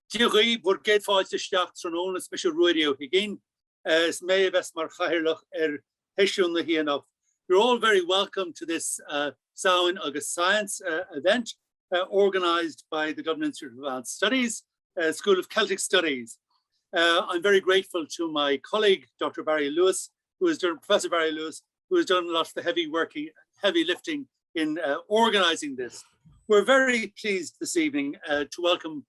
Diolch bod gyd ffaith ysdiach tron o'n ysbysio radio hygyn. Smei fes mar chairlach hesiwn na hianof. You're all very welcome to this Samhain agus Science event organized by the Dublin Institute of Advanced Studies, School of Celtic Studies. I'm very grateful to my colleague, Dr. Barry Lewis, Professor Barry Lewis, who has done a lot of the heavy lifting in organizing this. We're very pleased this evening to welcome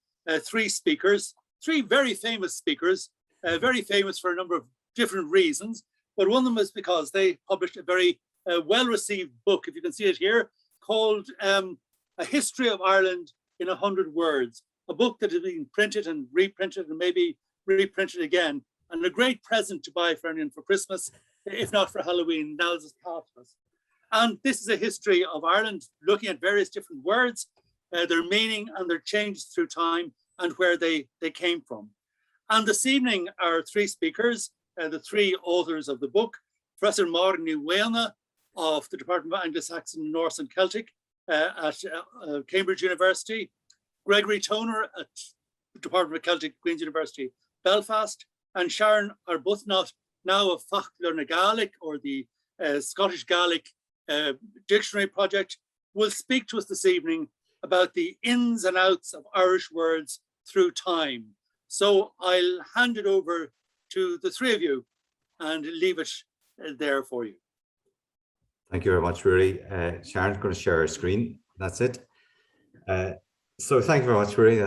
three speakers, three very famous speakers, very famous for a number of different reasons, but one of them is because they published a very well-received book, if you can see it here, called A History of Ireland in 100 Words, a book that has been printed and reprinted and maybe reprinted again, and a great present to buy for anyone for Christmas, if not for Halloween, now it's past us. And this is a history of Ireland, looking at various different words, their meaning and their changes through time and where they came from. And this evening, our three speakers, the three authors of the book, Professor Máire Ní Mhaolna of the Department of Anglo-Saxon, Norse and Celtic at Cambridge University, Gregory Toner at the Department of Celtic, Queen's University, Belfast, and Sharon Arbuthnot, now of Fachler na Gaelic, or the Scottish Gaelic Dictionary Project, will speak to us this evening about the ins and outs of Irish words through time. So I'll hand it over to the three of you and leave it there for you. Thank you very much, Rory. Sharon's going to share her screen. That's it. So thank you very much, Rory.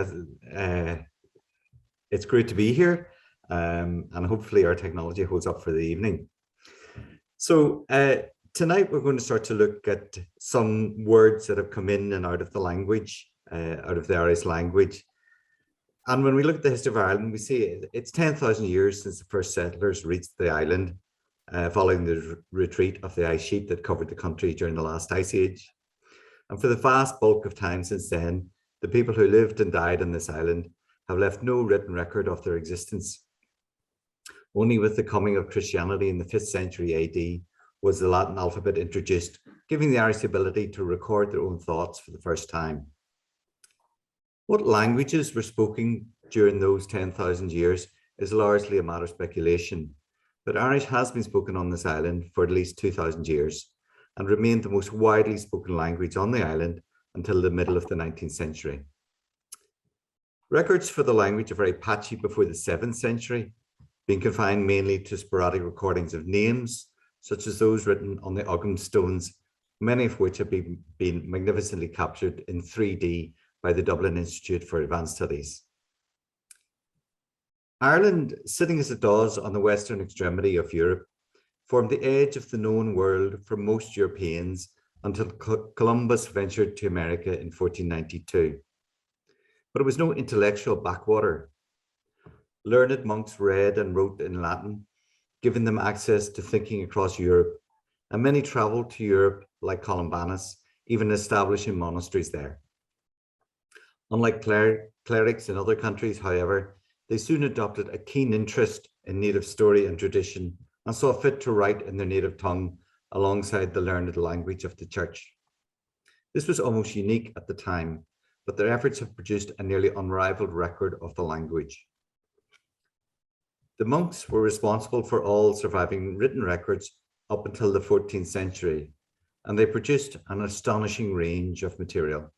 It's great to be here, and hopefully our technology holds up for the evening. So tonight we're going to start to look at some words that have come in and out of the language, out of the Irish language. And when we look at the history of Ireland, we see it's 10,000 years since the first settlers reached the island, following the retreat of the ice sheet that covered the country during the last ice age. And for the vast bulk of time since then, the people who lived and died on this island have left no written record of their existence. Only with the coming of Christianity in the 5th century AD was the Latin alphabet introduced, giving the Irish the ability to record their own thoughts for the first time. What languages were spoken during those 10,000 years is largely a matter of speculation, but Irish has been spoken on this island for at least 2,000 years and remained the most widely spoken language on the island until the middle of the 19th century. Records for the language are very patchy before the 7th century, being confined mainly to sporadic recordings of names, such as those written on the Ogham stones, many of which have been magnificently captured in 3D by the Dublin Institute for Advanced Studies. Ireland, sitting as it does on the western extremity of Europe, formed the edge of the known world for most Europeans until Columbus ventured to America in 1492. But it was no intellectual backwater. Learned monks read and wrote in Latin, giving them access to thinking across Europe, and many traveled to Europe like Columbanus, even establishing monasteries there. Unlike clerics in other countries, however, they soon adopted a keen interest in native story and tradition and saw fit to write in their native tongue alongside the learned language of the church. This was almost unique at the time, but their efforts have produced a nearly unrivaled record of the language. The monks were responsible for all surviving written records up until the 14th century, and they produced an astonishing range of material.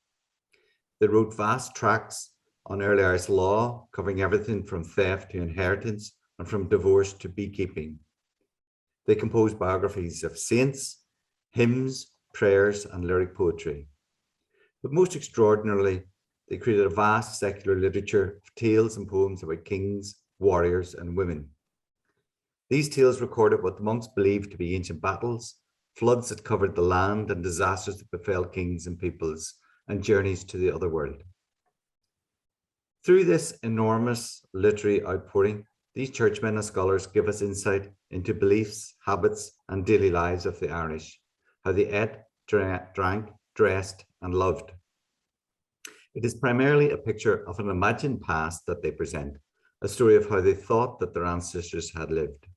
They wrote vast tracts on early Irish law, covering everything from theft to inheritance and from divorce to beekeeping. They composed biographies of saints, hymns, prayers, and lyric poetry. But most extraordinarily, they created a vast secular literature of tales and poems about kings, warriors, and women. These tales recorded what the monks believed to be ancient battles, floods that covered the land, and disasters that befell kings and peoples, and journeys to the other world. Through this enormous literary outpouring, these churchmen and scholars give us insight into beliefs, habits, and daily lives of the Irish, how they ate, drank, dressed, and loved. It is primarily a picture of an imagined past that they present, a story of how they thought that their ancestors had lived.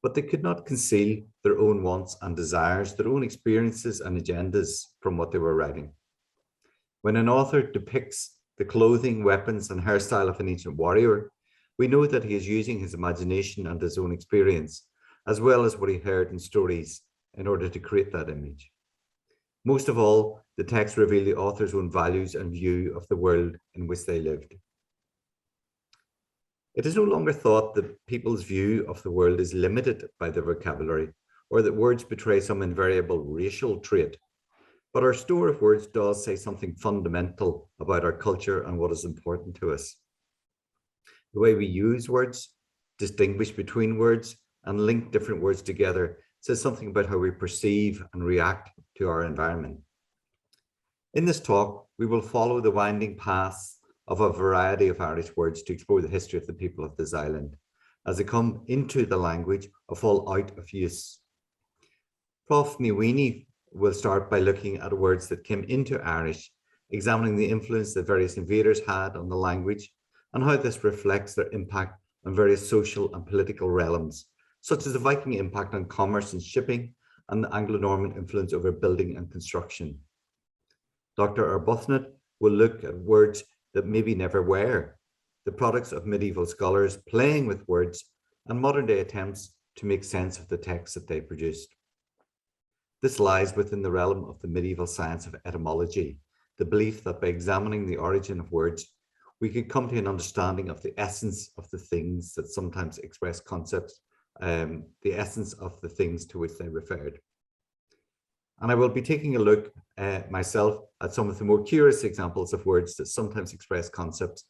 But they could not conceal their own wants and desires, their own experiences and agendas from what they were writing. When an author depicts the clothing, weapons, and hairstyle of an ancient warrior, we know that he is using his imagination and his own experience, as well as what he heard in stories, in order to create that image. Most of all, the texts reveal the author's own values and view of the world in which they lived. It is no longer thought that people's view of the world is limited by their vocabulary, or that words betray some invariable racial trait. But our store of words does say something fundamental about our culture and what is important to us. The way we use words, distinguish between words, and link different words together says something about how we perceive and react to our environment. In this talk, we will follow the winding paths of a variety of Irish words to explore the history of the people of this island as they come into the language or fall out of use. Prof. Miwini will start by looking at words that came into Irish, examining the influence that various invaders had on the language and how this reflects their impact on various social and political realms, such as the Viking impact on commerce and shipping and the Anglo-Norman influence over building and construction. Dr. Arbuthnot will look at words that maybe never were, the products of medieval scholars playing with words and modern-day attempts to make sense of the texts that they produced. This lies within the realm of the medieval science of etymology, the belief that by examining the origin of words, we can come to an understanding of the essence of the things that sometimes express concepts, the essence of the things to which they referred. And I will be taking a look myself at some of the more curious examples of words that sometimes express concepts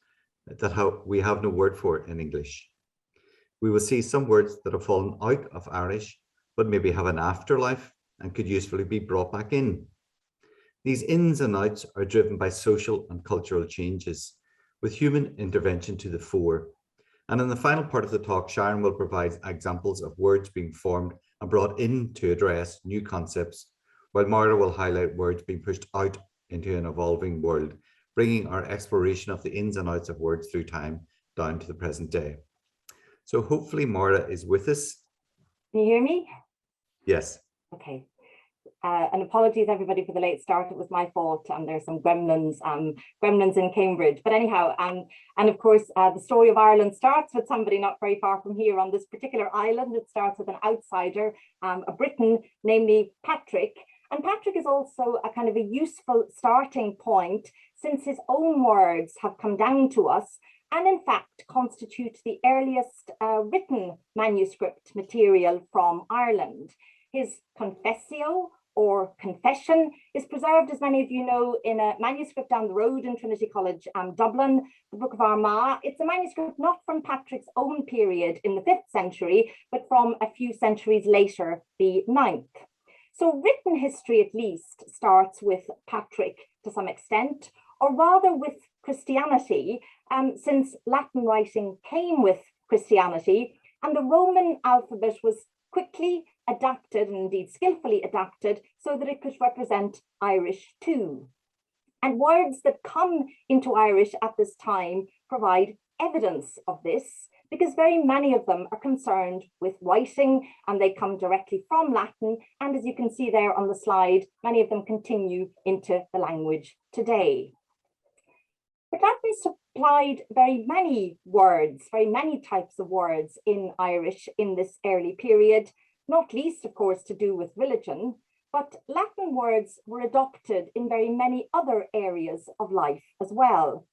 that we have no word for in English. We will see some words that have fallen out of Irish, but maybe have an afterlife and could usefully be brought back in. These ins and outs are driven by social and cultural changes, with human intervention to the fore. And in the final part of the talk, Sharon will provide examples of words being formed and brought in to address new concepts, while Maura will highlight words being pushed out into an evolving world, bringing our exploration of the ins and outs of words through time down to the present day. So hopefully Maura is with us. Can you hear me? Yes. Okay. And apologies everybody for the late start. It was my fault. There's some gremlins in Cambridge. But anyhow, and of course, the story of Ireland starts with somebody not very far from here on this particular island. It starts with an outsider, a Briton, namely Padrig. And Padrig is also a kind of a useful starting point, since his own words have come down to us and in fact constitute the earliest written manuscript material from Ireland. His Confessio, or Confession, is preserved, as many of you know, in a manuscript down the road in Trinity College, Dublin, the Book of Armagh. It's a manuscript not from Patrick's own period in the 5th century, but from a few centuries later, the 9th. So written history at least starts with Padrig to some extent, or rather with Christianity, since Latin writing came with Christianity, and the Roman alphabet was quickly adapted, and indeed skillfully adapted, so that it could represent Irish too. And words that come into Irish at this time provide evidence of this, because very many of them are concerned with writing, and they come directly from Latin. And as you can see there on the slide, many of them continue into the language today. But Latin supplied very many words, very many types of words in Irish in this early period, not least, of course, to do with religion, but Latin words were adopted in very many other areas of life as well.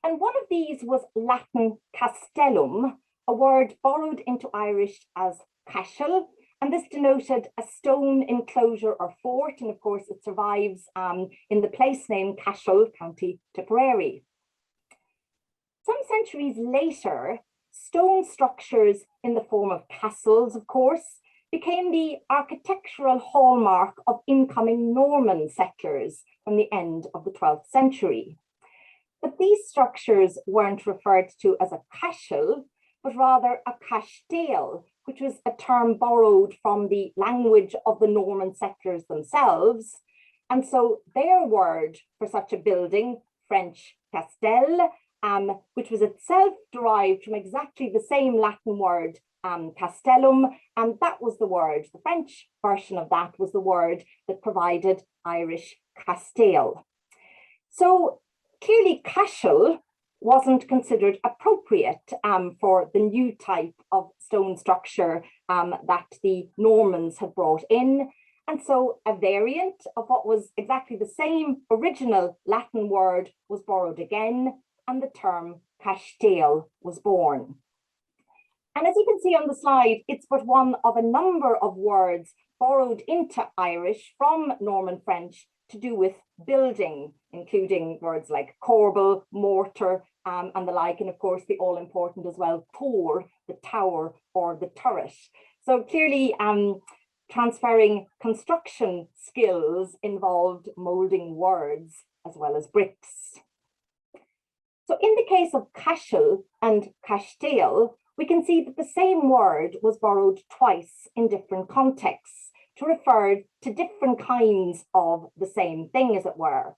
And one of these was Latin castellum, a word borrowed into Irish as cashel, and this denoted a stone enclosure or fort, and of course it survives in the place name Cashel, County Tipperary. Some centuries later, stone structures in the form of castles, of course, became the architectural hallmark of incoming Norman settlers from the end of the 12th century. But these structures weren't referred to as a cashel, but rather a castell, which was a term borrowed from the language of the Norman settlers themselves. And so their word for such a building, French castel, which was itself derived from exactly the same Latin word, castellum, and that was the word, the French version of that was the word that provided Irish castell. So clearly cashel wasn't considered appropriate for the new type of stone structure that the Normans had brought in. And so a variant of what was exactly the same original Latin word was borrowed again, and the term castell was born. And as you can see on the slide, it's but one of a number of words borrowed into Irish from Norman French to do with building, including words like corbel, mortar, and the like, and of course the all-important as well, tor, the tower or the turret. So clearly transferring construction skills involved moulding words as well as bricks. So in the case of cashel and castell, we can see that the same word was borrowed twice in different contexts to refer to different kinds of the same thing, as it were.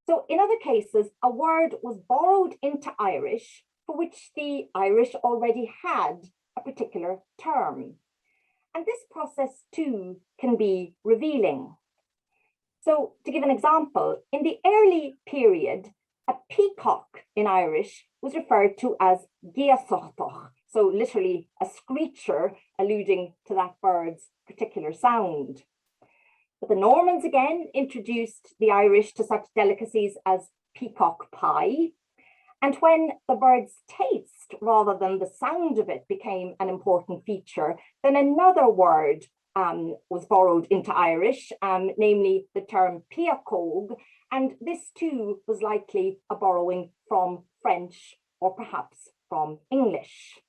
So in other cases, a word was borrowed into Irish for which the Irish already had a particular term. And this process too can be revealing. So to give an example, in the early period, a peacock in Irish was referred to as geasochtach, so literally a screecher, alluding to that bird's particular sound. But the Normans again introduced the Irish to such delicacies as peacock pie. And when the bird's taste rather than the sound of it became an important feature, then another word was borrowed into Irish, namely the term peacog, and this too was likely a borrowing from French or perhaps from English.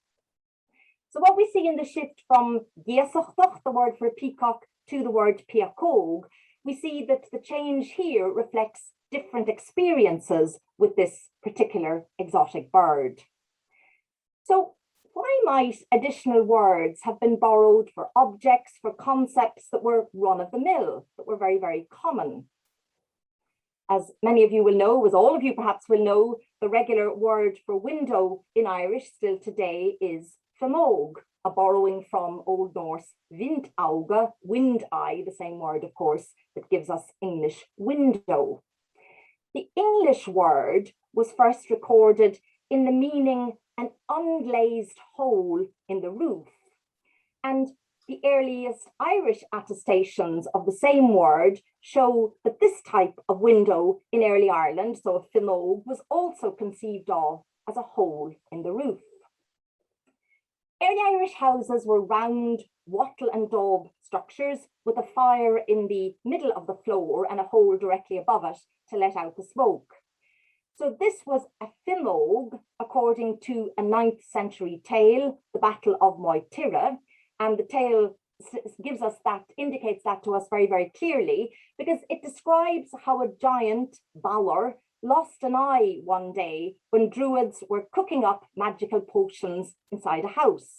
So what we see in the shift from geasochtach, the word for peacock, to the word peacog, we see that the change here reflects different experiences with this particular exotic bird. So why might additional words have been borrowed for objects, for concepts that were run-of-the-mill, that were very, very common? As many of you will know, as all of you perhaps will know, the regular word for window in Irish still today is fimóg, a borrowing from Old Norse vindauga, wind eye, the same word, of course, that gives us English window. The English word was first recorded in the meaning an unglazed hole in the roof. And the earliest Irish attestations of the same word show that this type of window in early Ireland, so a fimóg, was also conceived of as a hole in the roof. Early Irish houses were round wattle and daub structures with a fire in the middle of the floor and a hole directly above it to let out the smoke. So this was a fimóg, according to a 9th century tale, the Battle of Moytira, and the tale gives us that, indicates that to us very, very clearly, because it describes how a giant, Balor, lost an eye one day when druids were cooking up magical potions inside a house.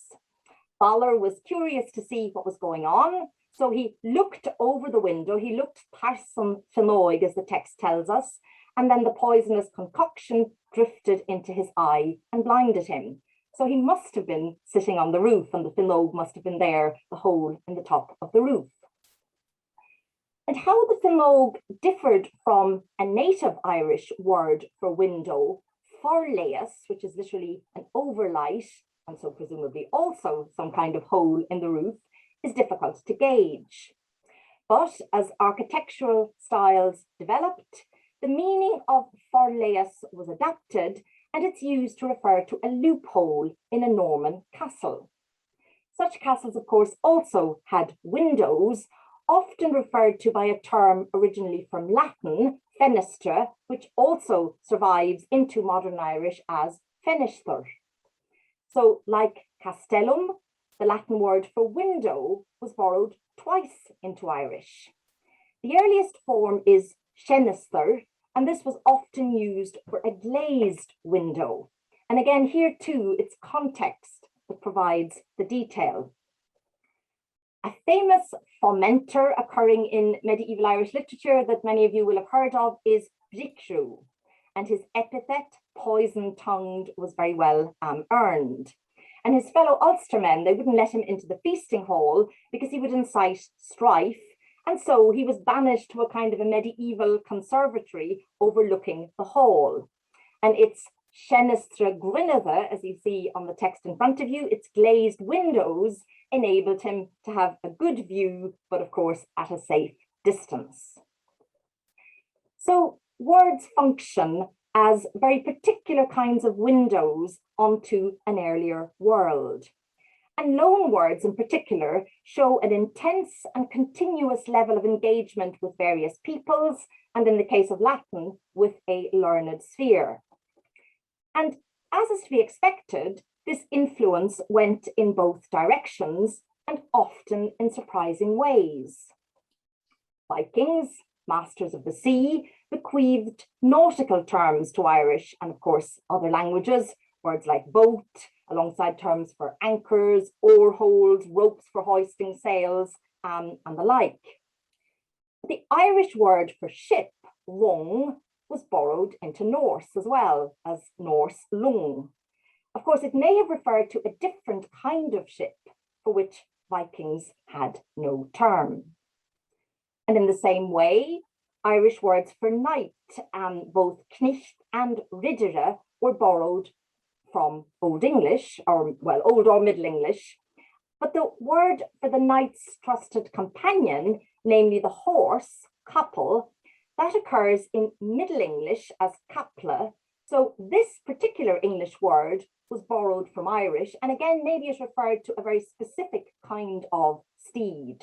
Balor was curious to see what was going on, so he looked over the window, he looked past some finoig, as the text tells us, and then the poisonous concoction drifted into his eye and blinded him. So he must have been sitting on the roof, and the finoig must have been there, the hole in the top of the roof. And how the fimóg differed from a native Irish word for window, forleas, which is literally an overlight, and so presumably also some kind of hole in the roof, is difficult to gauge. But as architectural styles developed, the meaning of forleas was adapted, and it's used to refer to a loophole in a Norman castle. Such castles, of course, also had windows, often referred to by a term originally from Latin, fenestra, which also survives into modern Irish as fenestr. So like castellum, the Latin word for window was borrowed twice into Irish. The earliest form is shenestr, and this was often used for a glazed window. And again, here too, it's context that provides the detail. A famous fomenter occurring in medieval Irish literature that many of you will have heard of is Bricru, and his epithet, poison-tongued, was very well earned. And his fellow Ulstermen, they wouldn't let him into the feasting hall because he would incite strife, And so he was banished to a kind of a medieval conservatory overlooking the hall. And its Shenestra Gwynedda, as you see on the text in front of you, its glazed windows enabled him to have a good view, but of course at a safe distance. So words function as very particular kinds of windows onto an earlier world. And loan words in particular show an intense and continuous level of engagement with various peoples, and in the case of Latin, with a learned sphere. And as is to be expected, this influence went in both directions and often in surprising ways. Vikings, masters of the sea, bequeathed nautical terms to Irish and of course other languages, words like boat, alongside terms for anchors, oar holds, ropes for hoisting sails, and the like. The Irish word for ship, rung, was borrowed into Norse as well as Norse lung. Of course, it may have referred to a different kind of ship for which Vikings had no term. And in the same way, Irish words for knight, both knicht and ridere, were borrowed from Old English, or well, Old or Middle English. But the word for the knight's trusted companion, namely the horse, couple, that occurs in Middle English as capla. So this particular English word was borrowed from Irish, and again, maybe it referred to a very specific kind of steed.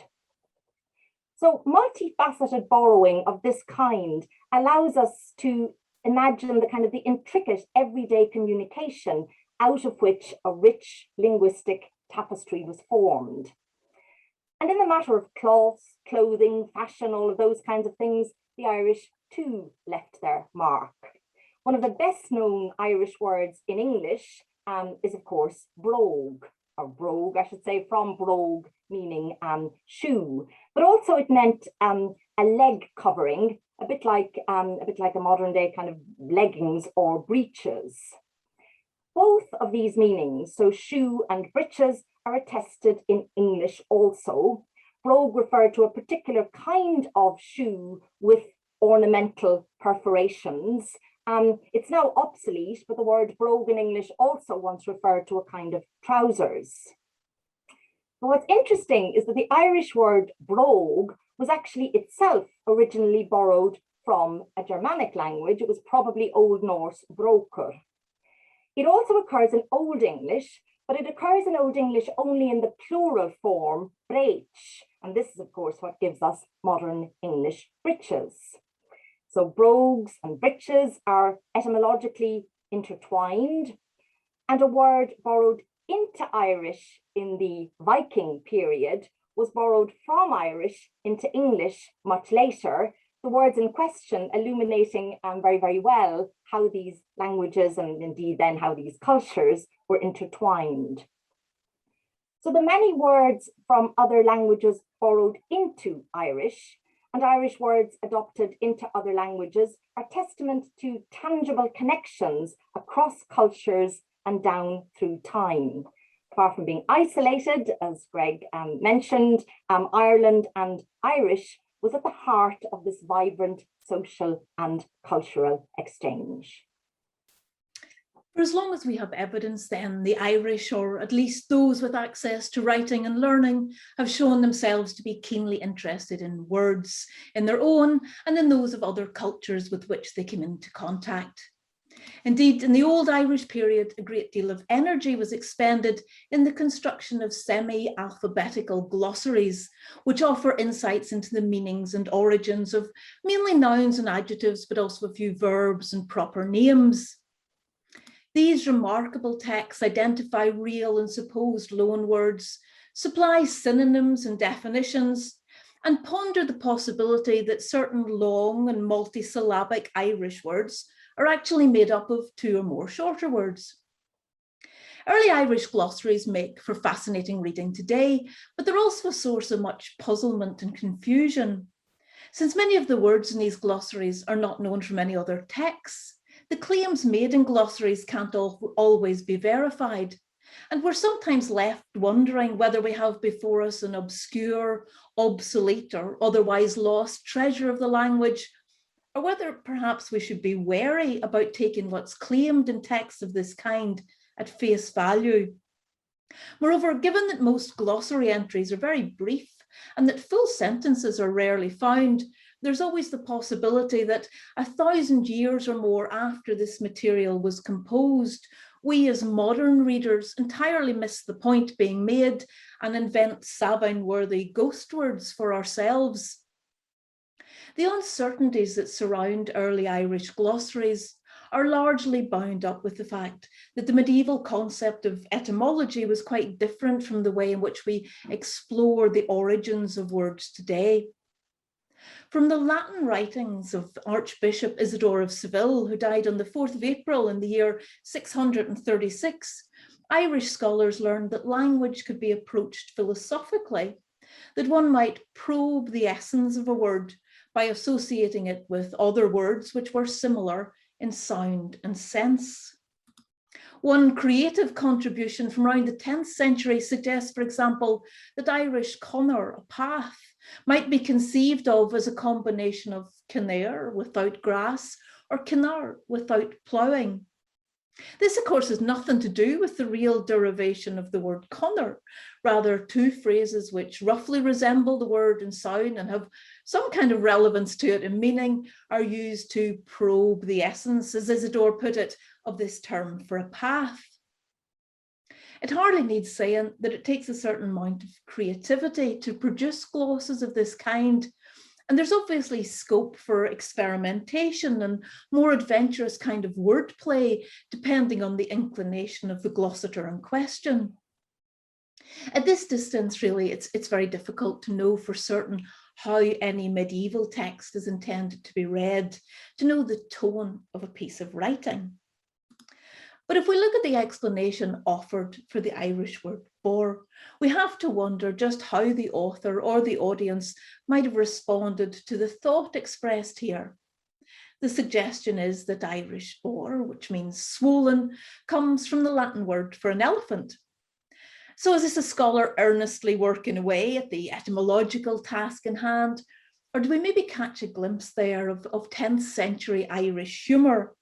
So multifaceted borrowing of this kind allows us to imagine the kind of the intricate everyday communication out of which a rich linguistic tapestry was formed. And in the matter of cloths, clothing, fashion, all of those kinds of things, the Irish too left their mark. One of the best known Irish words in English is of course brogue, or brogue, I should say, from brogue, meaning shoe, but also it meant a leg covering, a bit like a modern day kind of leggings or breeches. Both of these meanings, so shoe and breeches, are attested in English also. Brogue referred to a particular kind of shoe with ornamental perforations. It's now obsolete, but the word brogue in English also once referred to a kind of trousers. But what's interesting is that the Irish word brogue was actually itself originally borrowed from a Germanic language. It was probably Old Norse broker. It also occurs in Old English, but it occurs in Old English only in the plural form, breech. And this is, of course, what gives us modern English breeches. So brogues and breeches are etymologically intertwined, and a word borrowed into Irish in the Viking period was borrowed from Irish into English much later, the words in question illuminating very, very well how these languages and indeed then how these cultures were intertwined. So the many words from other languages borrowed into Irish and Irish words adopted into other languages are testament to tangible connections across cultures and down through time. Far from being isolated, as Greg mentioned, Ireland and Irish was at the heart of this vibrant social and cultural exchange. For as long as we have evidence, then the Irish, or at least those with access to writing and learning, have shown themselves to be keenly interested in words, in their own and in those of other cultures with which they came into contact. Indeed, in the old Irish period, a great deal of energy was expended in the construction of semi-alphabetical glossaries, which offer insights into the meanings and origins of mainly nouns and adjectives, but also a few verbs and proper names. These remarkable texts identify real and supposed loan words, supply synonyms and definitions, and ponder the possibility that certain long and multisyllabic Irish words are actually made up of two or more shorter words. Early Irish glossaries make for fascinating reading today, but they're also a source of much puzzlement and confusion. Since many of the words in these glossaries are not known from any other texts, the claims made in glossaries can't always be verified. And we're sometimes left wondering whether we have before us an obscure, obsolete, or otherwise lost treasure of the language, or whether perhaps we should be wary about taking what's claimed in texts of this kind at face value. Moreover, given that most glossary entries are very brief and that full sentences are rarely found, there's always the possibility that 1,000 years or more after this material was composed, we as modern readers entirely miss the point being made and invent Samhain-worthy ghost words for ourselves. The uncertainties that surround early Irish glossaries are largely bound up with the fact that the medieval concept of etymology was quite different from the way in which we explore the origins of words today. From the Latin writings of Archbishop Isidore of Seville, who died on the 4th of April in the year 636, Irish scholars learned that language could be approached philosophically, that one might probe the essence of a word by associating it with other words which were similar in sound and sense. One creative contribution from around the 10th century suggests, for example, that Irish conor, a path, might be conceived of as a combination of kinnair, without grass, or kinnar, without ploughing. This, of course, has nothing to do with the real derivation of the word conor, rather two phrases which roughly resemble the word in sound and have some kind of relevance to it in meaning are used to probe the essence, as Isidore put it, of this term for a path. It hardly needs saying that it takes a certain amount of creativity to produce glosses of this kind, and there's obviously scope for experimentation and more adventurous kind of wordplay, depending on the inclination of the glossator in question. At this distance, really, it's very difficult to know for certain how any medieval text is intended to be read, to know the tone of a piece of writing. But if we look at the explanation offered for the Irish word bor, we have to wonder just how the author or the audience might have responded to the thought expressed here. The suggestion is that Irish bor, which means swollen, comes from the Latin word for an elephant. So is this a scholar earnestly working away at the etymological task in hand? Or do we maybe catch a glimpse there of 10th century Irish humour?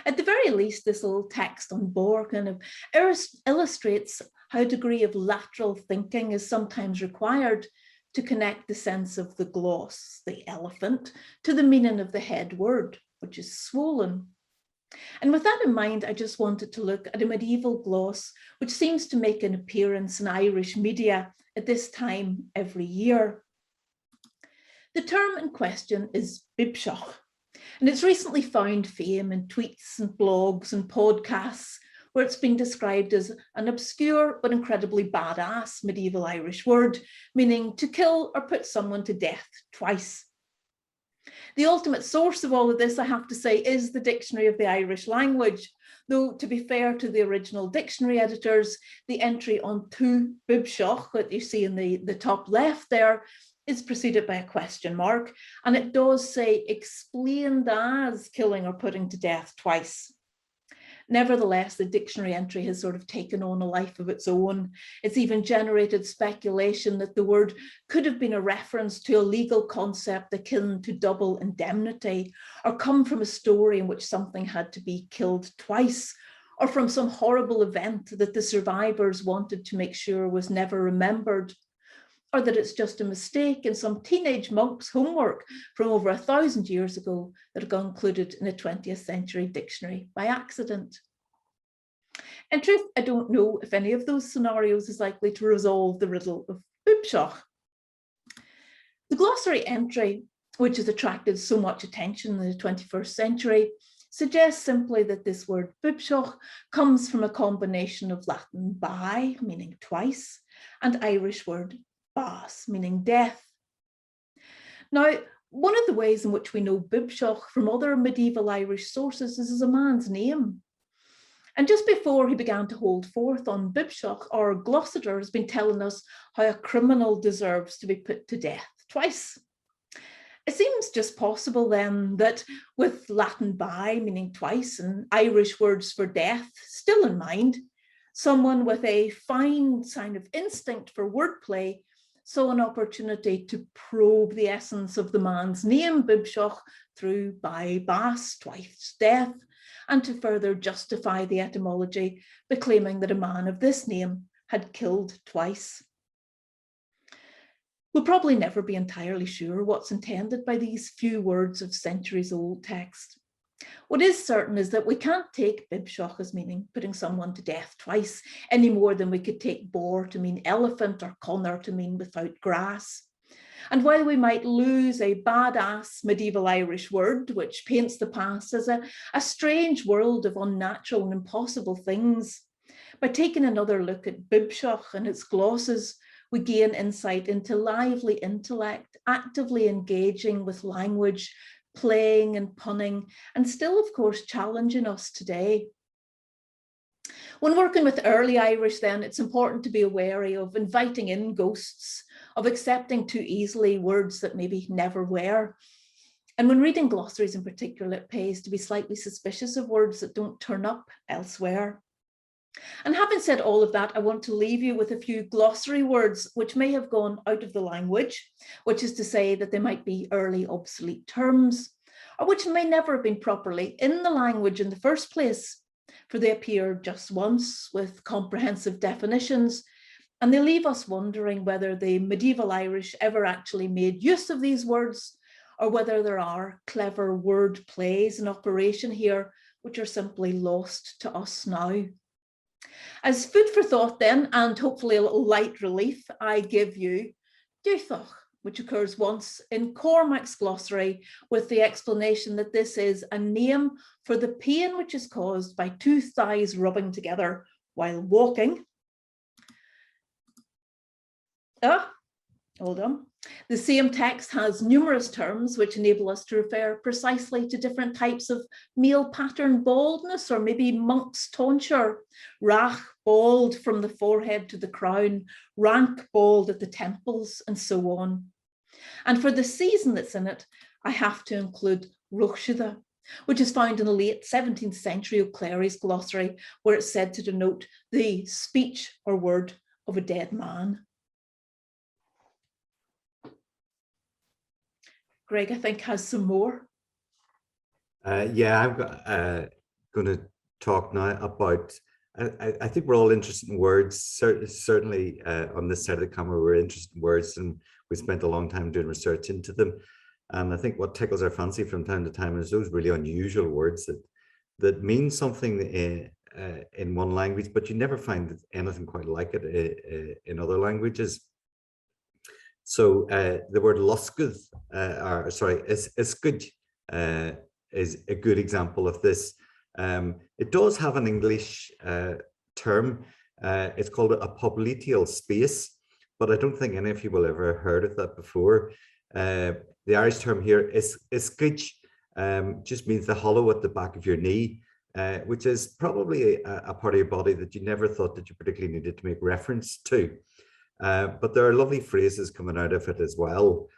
At the very least, this little text on bor kind of illustrates how a degree of lateral thinking is sometimes required to connect the sense of the gloss, the elephant, to the meaning of the head word, which is swollen. And with that in mind, I just wanted to look at a medieval gloss, which seems to make an appearance in Irish media at this time every year. The term in question is Boobshock, and it's recently found fame in tweets and blogs and podcasts, where it's been described as an obscure but incredibly badass medieval Irish word, meaning to kill or put someone to death twice. The ultimate source of all of this, I have to say, is the Dictionary of the Irish Language, though to be fair to the original dictionary editors, the entry on to Boobshock that you see in the top left there is preceded by a question mark, and it does say explained as killing or putting to death twice. Nevertheless, the dictionary entry has sort of taken on a life of its own. It's even generated speculation that the word could have been a reference to a legal concept akin to double indemnity, or come from a story in which something had to be killed twice, or from some horrible event that the survivors wanted to make sure was never remembered, or that it's just a mistake in some teenage monk's homework from over 1,000 years ago that got included in a 20th century dictionary by accident. In truth, I don't know if any of those scenarios is likely to resolve the riddle of Boobshock. The glossary entry, which has attracted so much attention in the 21st century, suggests simply that this word Boobshock comes from a combination of Latin bi, meaning twice, and Irish word bas, meaning death. Now, one of the ways in which we know Boobshock from other medieval Irish sources is as a man's name. And just before he began to hold forth on Boobshock, our glossator has been telling us how a criminal deserves to be put to death twice. It seems just possible then that with Latin bi, meaning twice, and Irish words for death still in mind, someone with a fine sign of instinct for wordplay saw an opportunity to probe the essence of the man's name, Boobshock, through by Bas, twice death, and to further justify the etymology by claiming that a man of this name had killed twice. We'll probably never be entirely sure what's intended by these few words of centuries-old text. What is certain is that we can't take Boobshock as meaning putting someone to death twice, any more than we could take boar to mean elephant or connor to mean without grass. And while we might lose a badass medieval Irish word, which paints the past as a strange world of unnatural and impossible things, by taking another look at Boobshock and its glosses, we gain insight into lively intellect, actively engaging with language, playing and punning, and still, of course, challenging us today. When working with early Irish, then, it's important to be wary of inviting in ghosts, of accepting too easily words that maybe never were. And when reading glossaries in particular, it pays to be slightly suspicious of words that don't turn up elsewhere. And having said all of that, I want to leave you with a few glossary words which may have gone out of the language, which is to say that they might be early obsolete terms, or which may never have been properly in the language in the first place, for they appear just once with comprehensive definitions, and they leave us wondering whether the medieval Irish ever actually made use of these words, or whether there are clever word plays in operation here, which are simply lost to us now. As food for thought then, and hopefully a little light relief, I give you Dúthach, which occurs once in Cormac's glossary, with the explanation that this is a name for the pain which is caused by two thighs rubbing together while walking. Hold on. The same text has numerous terms which enable us to refer precisely to different types of male pattern baldness, or maybe monk's tonsure. Rach, bald from the forehead to the crown, rank, bald at the temples, and so on. And for the season that's in it, I have to include Rochida, which is found in the late 17th century O'Clery's glossary, where it's said to denote the speech or word of a dead man. Greg, I think, has some more. Yeah, I'm going to talk now about, I think we're all interested in words. Certainly on this side of the camera, we're interested in words, and we spent a long time doing research into them. And I think what tickles our fancy from time to time is those really unusual words that mean something in one language, but you never find anything quite like it in other languages. So the word luscud, iscud, is a good example of this. It does have an English term. It's called a popliteal space, but I don't think any of you will ever heard of that before. The Irish term here is iscud, just means the hollow at the back of your knee, which is probably a part of your body that you never thought that you particularly needed to make reference to. But there are lovely phrases coming out of it as well.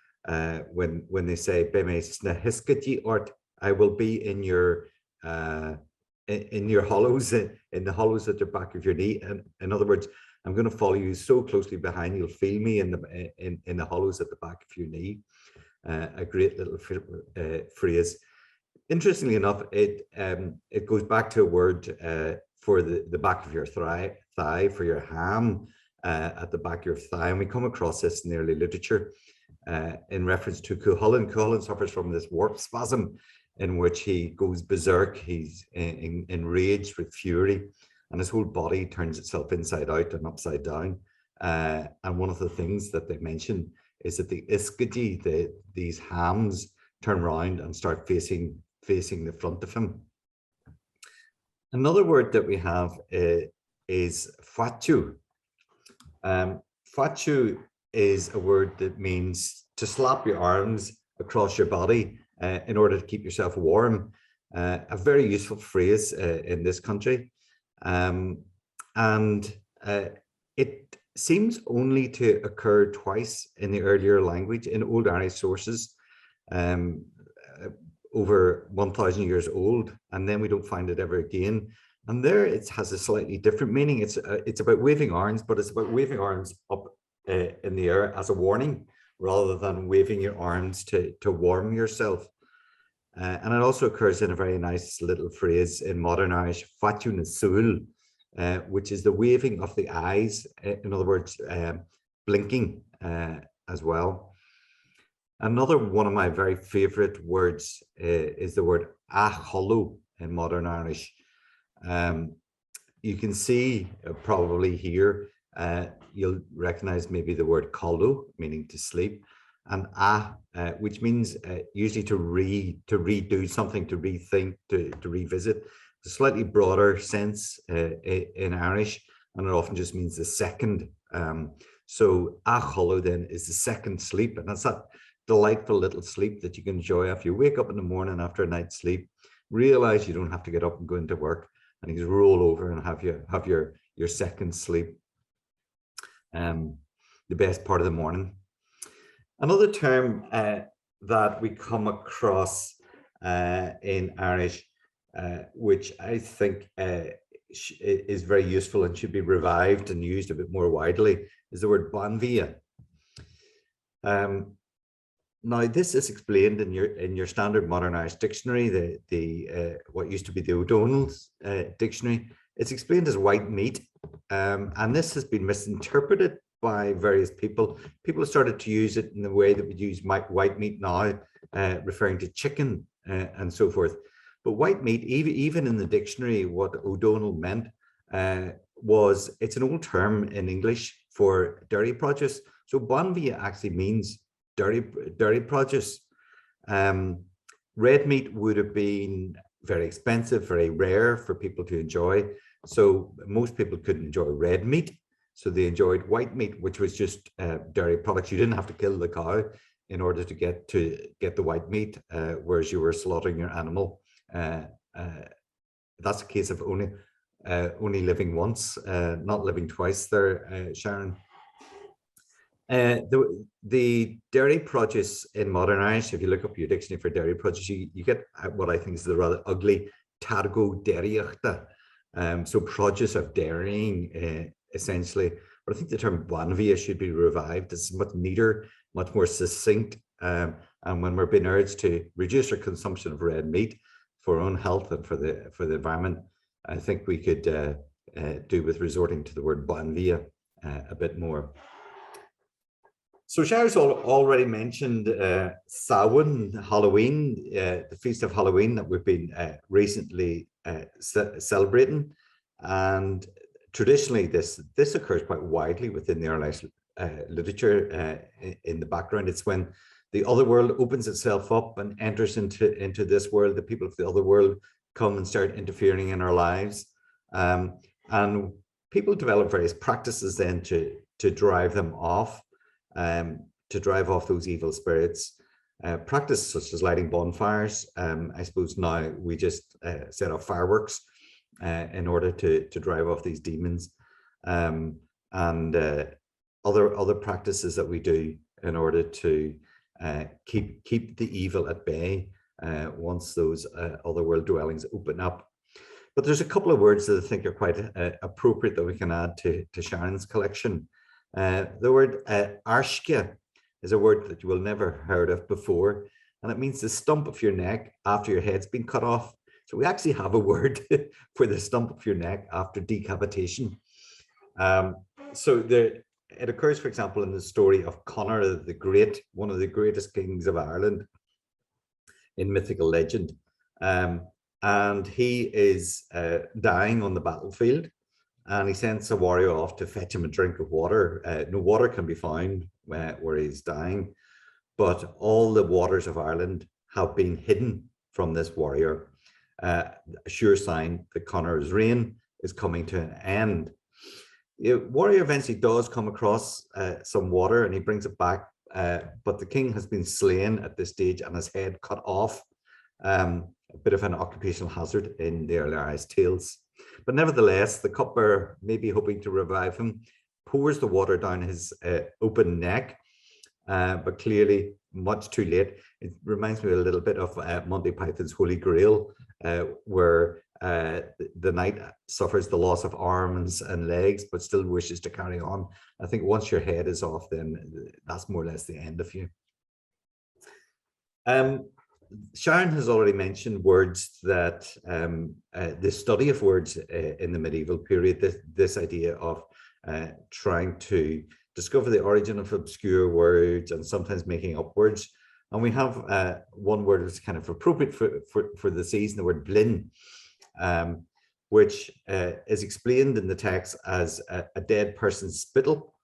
When they say "Beme sna hiskati," or I will be in your hollows, in the hollows at the back of your knee. And in other words, I'm going to follow you so closely behind, you'll feel me in the hollows at the back of your knee. A great little phrase. Interestingly enough, it goes back to a word for the back of your thigh, for your ham. At the back of your thigh, and we come across this in the early literature in reference to Cuchulainn. Cuchulainn suffers from this warp spasm in which he goes berserk. He's enraged with fury, and his whole body turns itself inside out and upside down. And one of the things that they mention is that the iscudi, these hams, turn round and start facing the front of him. Another word that we have is fatu. Fatu is a word that means to slap your arms across your body in order to keep yourself warm. A very useful phrase in this country. And it seems only to occur twice in the earlier language in Old Irish sources, over 1,000 years old, and then we don't find it ever again. And there it has a slightly different meaning. It's about waving arms, but it's about waving arms up in the air as a warning, rather than waving your arms to warm yourself. And it also occurs in a very nice little phrase in modern Irish, fatú na súil, which is the waving of the eyes, in other words, blinking as well. Another one of my very favorite words is the word acholu in modern Irish. You can see probably here, you'll recognize maybe the word colu, meaning to sleep, and which means usually to redo something, to rethink, to revisit. It's a slightly broader sense in Irish, and it often just means the second. So acholu then is the second sleep, and that's that delightful little sleep that you can enjoy after you wake up in the morning after a night's sleep, realize you don't have to get up and go into work, and you just roll over and have your second sleep. The best part of the morning. Another term that we come across in Irish, which I think is very useful and should be revived and used a bit more widely, is the word Bonvi. Now, this is explained in your standard modern Irish dictionary, the what used to be the O'Donnell's dictionary. It's explained as white meat, and this has been misinterpreted by various people. People have started to use it in the way that we use white meat now, referring to chicken and so forth. But white meat, even in the dictionary, what O'Donnell meant was, it's an old term in English for dairy produce. So Bonvi actually means dairy produce. Red meat would have been very expensive, very rare for people to enjoy. So most people couldn't enjoy red meat. So they enjoyed white meat, which was just dairy products. You didn't have to kill the cow in order to get the white meat, whereas you were slaughtering your animal. That's a case of only living once, not living twice there, Sharon. The dairy produce in modern Irish, if you look up your dictionary for dairy produce, you get what I think is the rather ugly targo dairyachta, so produce of dairying, essentially. But I think the term Bonvi should be revived. It's much neater, much more succinct, and when we're being urged to reduce our consumption of red meat for our own health and for the environment, I think we could do with resorting to the word Bonvi a bit more. So Sharon's already mentioned Samhain, Halloween, the feast of Halloween that we've been recently celebrating, and traditionally this occurs quite widely within the Irish literature. In the background, it's when the other world opens itself up and enters into this world. The people of the other world come and start interfering in our lives, and people develop various practices then to drive them off. To drive off those evil spirits. Practice such as lighting bonfires. I suppose now we just set off fireworks in order to drive off these demons, and other practices that we do in order to keep the evil at bay once those other world dwellings open up. But there's a couple of words that I think are quite appropriate that we can add to Sharon's collection. The word Arshke is a word that you will never heard of before, and it means the stump of your neck after your head's been cut off. So we actually have a word for the stump of your neck after decapitation. So it occurs, for example, in the story of Conor the Great, one of the greatest kings of Ireland in mythical legend. And he is dying on the battlefield, and he sends a warrior off to fetch him a drink of water. No water can be found where he's dying, but all the waters of Ireland have been hidden from this warrior. A sure sign that Conor's reign is coming to an end. The warrior eventually does come across some water, and he brings it back, but the king has been slain at this stage and his head cut off. A bit of an occupational hazard in the early Irish tales. But nevertheless, the cupbearer, maybe hoping to revive him, pours the water down his open neck, but clearly much too late. It reminds me a little bit of Monty Python's Holy Grail, where the knight suffers the loss of arms and legs, but still wishes to carry on. I think once your head is off, then that's more or less the end of you. Sharon has already mentioned words that the study of words in the medieval period, this idea of trying to discover the origin of obscure words and sometimes making up words. And we have one word that's kind of appropriate for the season, the word blin, which is explained in the text as a dead person's spittle,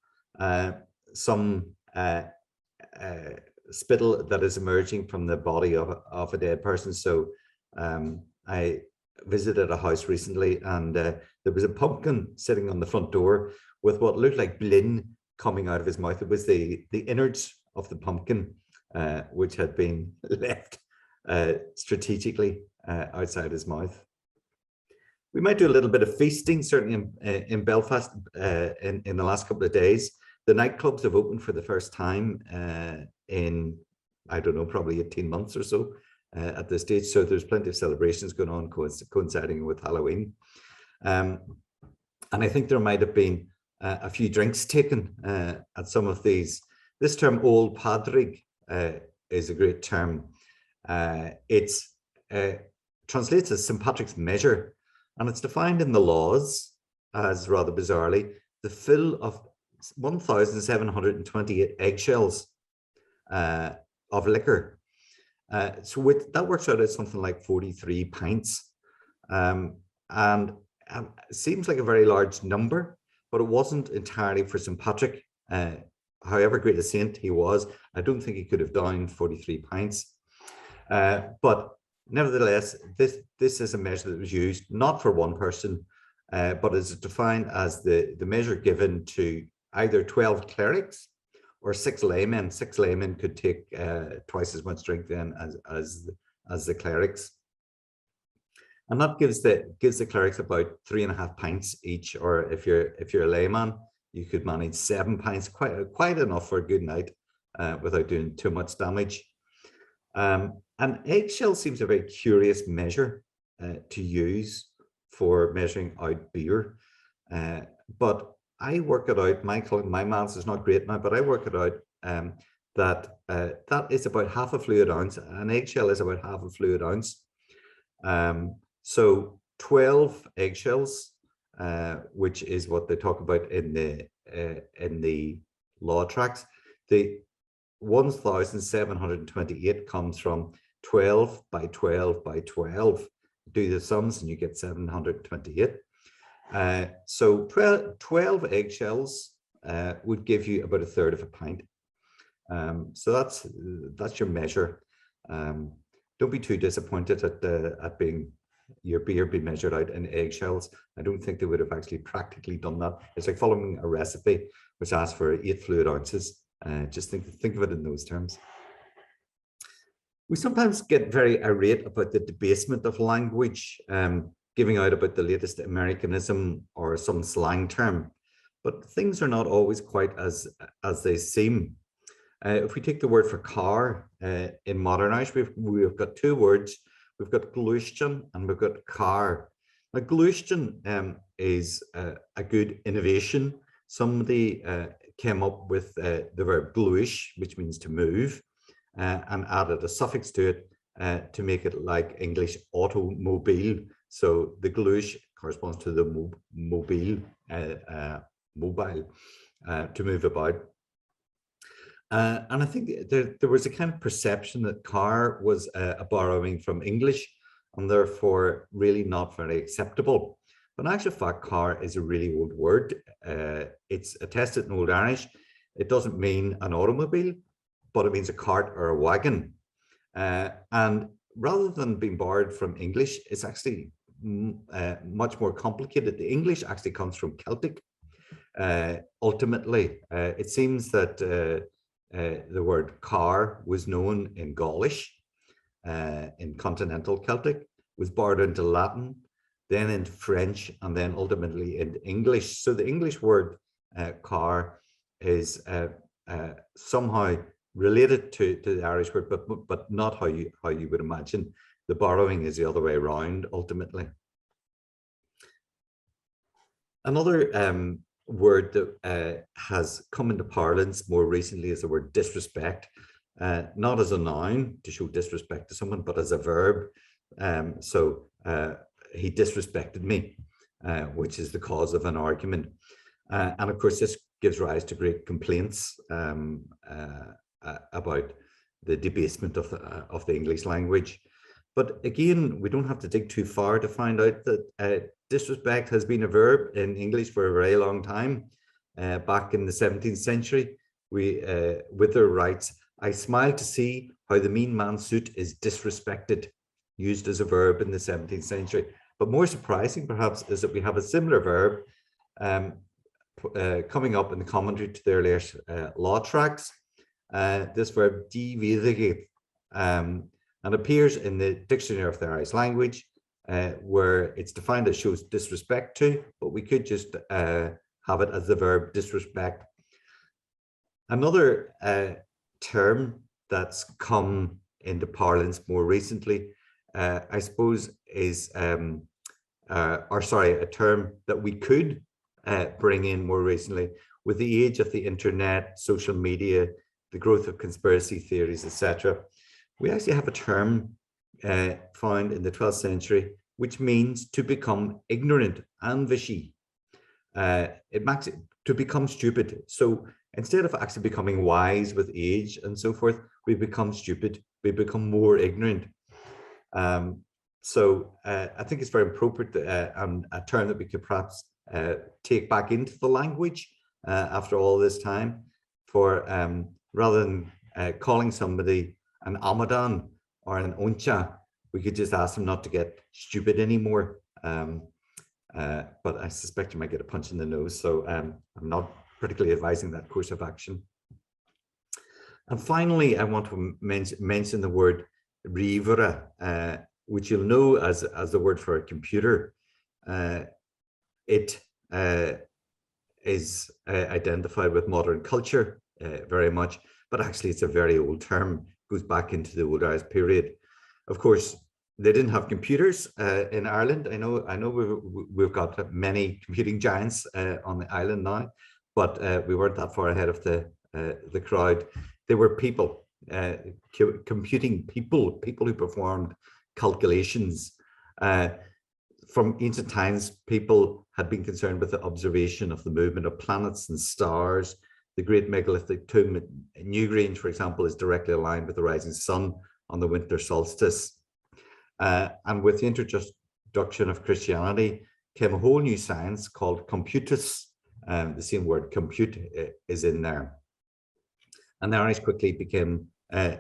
some spittle that is emerging from the body of a dead person. So I visited a house recently, and there was a pumpkin sitting on the front door with what looked like blin coming out of his mouth. It was the innards of the pumpkin, which had been left strategically outside his mouth. We might do a little bit of feasting, certainly in Belfast in the last couple of days. The nightclubs have opened for the first time in, I don't know, probably 18 months or so at this stage. So there's plenty of celebrations going on coinciding with Halloween. And I think there might have been a few drinks taken at some of these. This term, old padrig, is a great term. It's translates as St. Patrick's measure, and it's defined in the laws as, rather bizarrely, the fill of 1,728 eggshells of liquor. So that works out as something like 43 pints. And it seems like a very large number, but it wasn't entirely for St. Patrick. However great a saint he was, I don't think he could have downed 43 pints. But nevertheless, this is a measure that was used not for one person, but is defined as the measure given to either 12 clerics or 6 laymen. 6 laymen could take twice as much drink then as the clerics. And that gives the clerics about 3.5 pints each, or if you're a layman, you could manage 7 pints, quite enough for a good night without doing too much damage. And eggshell seems a very curious measure to use for measuring out beer. But I work it out, my maths is not great now, but I work it out that is about half a fluid ounce. An eggshell is about half a fluid ounce. So 12 eggshells, which is what they talk about in the law tracts. The 1,728 comes from 12 by 12 by 12. Do the sums and you get 728. So 12 eggshells would give you about 1/3 of a pint. So that's your measure. Don't be too disappointed at being your beer being measured out in eggshells. I don't think they would have actually practically done that. It's like following a recipe which asks for 8 fluid ounces. Just think of it in those terms. We sometimes get very irate about the debasement of language, giving out about the latest Americanism or some slang term, but things are not always quite as they seem. If we take the word for car in modern Irish, we've got 2 words. We've got glúisteann and we've got car. Now, glúisteann is a good innovation. Somebody came up with the verb glúis, which means to move, and added a suffix to it to make it like English automobile. So the glúis corresponds to the mobile, to move about. And I think there was a kind of perception that car was a borrowing from English and therefore really not very acceptable. But in actual fact, car is a really old word. It's attested in Old Irish. It doesn't mean an automobile, but it means a cart or a wagon. And rather than being borrowed from English, it's actually much more complicated. The English actually comes from Celtic. Ultimately, it seems that the word car was known in Gaulish, in continental Celtic, was borrowed into Latin, then into French, and then ultimately into English. So the English word car is somehow related to the Irish word, but not how you would imagine. The borrowing is the other way around ultimately. Another word that has come into parlance more recently is the word disrespect, not as a noun to show disrespect to someone, but as a verb. So he disrespected me, which is the cause of an argument. And of course, this gives rise to great complaints about the debasement of the English language. But again, we don't have to dig too far to find out that disrespect has been a verb in English for a very long time. Back in the 17th century, with their rights, I smile to see how the mean man's suit is disrespected, used as a verb in the 17th century. But more surprising, perhaps, is that we have a similar verb coming up in the commentary to the earlier law tracts. This verb, dividere, and appears in the Dictionary of the Irish Language, where it's defined as shows disrespect to, but we could just have it as the verb disrespect. Another term that's come into parlance more recently, I suppose, is, a term that we could bring in more recently with the age of the internet, social media, the growth of conspiracy theories, etc. We actually have a term found in the 12th century, which means to become ignorant and vichy. It makes it to become stupid. So instead of actually becoming wise with age and so forth, we become stupid, we become more ignorant. So I think it's very appropriate and a term that we could perhaps take back into the language after all this time, for rather than calling somebody an Amadan or an Oncha, we could just ask them not to get stupid anymore. But I suspect you might get a punch in the nose, so I'm not particularly advising that course of action. And finally, I want to mention the word rivera, which you'll know as the word for a computer. It is identified with modern culture very much, but actually it's a very old term, goes back into the Old Irish period. Of course, they didn't have computers in Ireland. I know we've got many computing giants on the island now, but we weren't that far ahead of the crowd. They were people, computing people who performed calculations. From ancient times, people had been concerned with the observation of the movement of planets and stars. The great megalithic tomb at Newgrange, for example, is directly aligned with the rising sun on the winter solstice. And with the introduction of Christianity came a whole new science called computus. The same word compute is in there. And the Irish quickly became